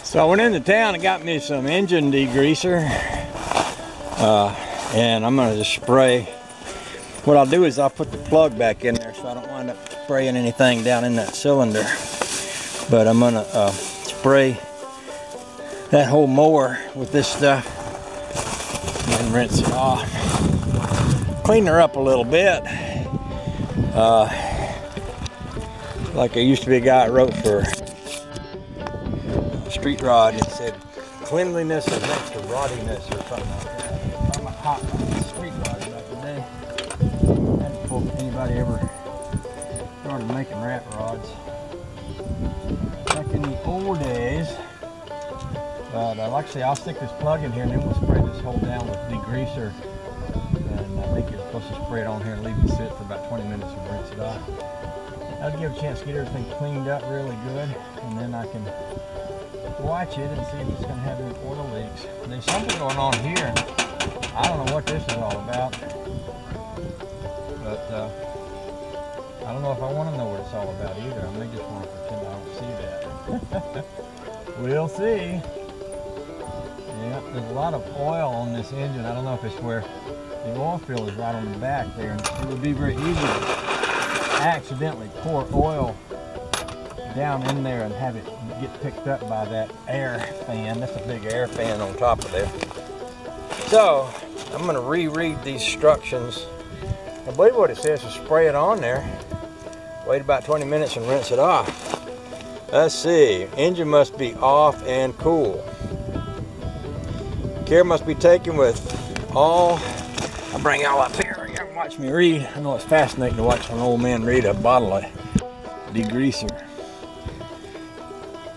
So I went into town and got me some engine degreaser, and I'm going to just spray. What I'll do is I'll put the plug back in there so I don't wind up spraying anything down in that cylinder. But I'm going to spray that whole mower with this stuff and then rinse it off. Clean her up a little bit. Like there used to be a guy that wrote for Street Rod and said cleanliness is next to rottiness or something like that. I'm a hot Street Rod back in the day. That's before anybody ever started making rat rods. Back in the old days. But like I say, I'll stick this plug in here and then we'll spray this hole down with degreaser. And I think you're supposed to spray it on here and leave it sit for about 20 minutes and rinse it off. That'll give a chance to get everything cleaned up really good, and then I can watch it and see if it's going to have any oil leaks. There's something going on here. I don't know what this is all about, but I don't know if I want to know what it's all about either. I may just want to pretend I don't see that. We'll see. Yeah, there's a lot of oil on this engine. I don't know if it's where the oil fill is right on the back there, and it would be very easy to accidentally pour oil down in there and have it get picked up by that air fan. That's a big air fan on top of there. So I'm going to reread these instructions. I believe what it says is spray it on there, wait about 20 minutes and rinse it off. Let's see, engine must be off and cool. Care must be taken with all, I'll bring y'all up here. Watch me read. I know it's fascinating to watch an old man read a bottle of degreaser.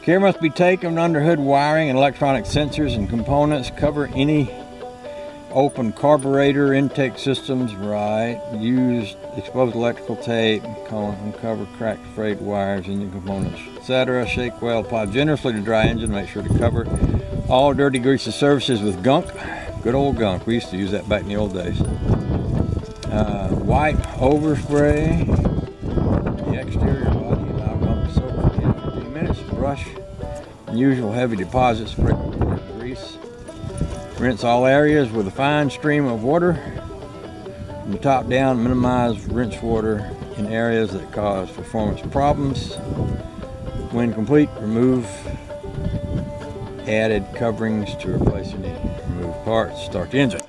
Care must be taken under hood wiring and electronic sensors and components. Cover any open carburetor intake systems. Right. Use exposed electrical tape. Uncover cracked frayed wires, engine components, etc. Shake well. Apply generously to dry engine. Make sure to cover all dirty greaser surfaces with gunk. Good old gunk. We used to use that back in the old days. Wipe overspray the exterior body. Allow gunk to soak for 10 to 15 minutes. Brush unusual heavy deposits. Spray with grease. Rinse all areas with a fine stream of water. From the top down, minimize rinse water in areas that cause performance problems. When complete, remove added coverings to replace any removed parts. Start the engine.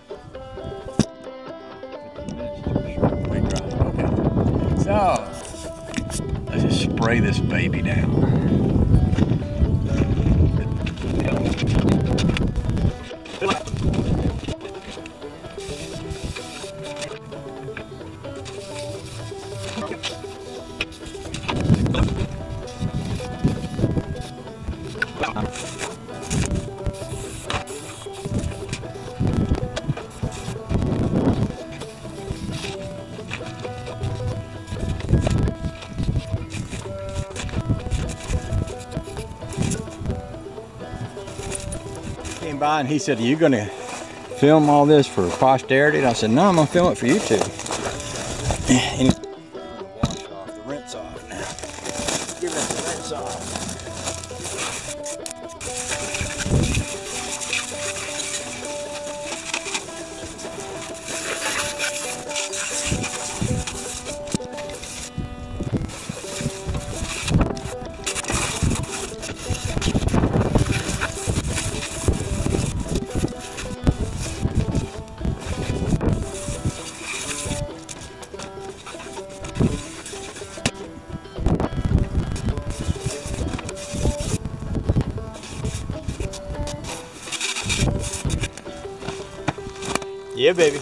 So, let's just spray this baby down. Came by and he said, "Are you going to film all this for posterity?" And I said, "No, I'm going to film it for YouTube." And wash off the rinse off now. Give it the rinse off. Yeah, baby.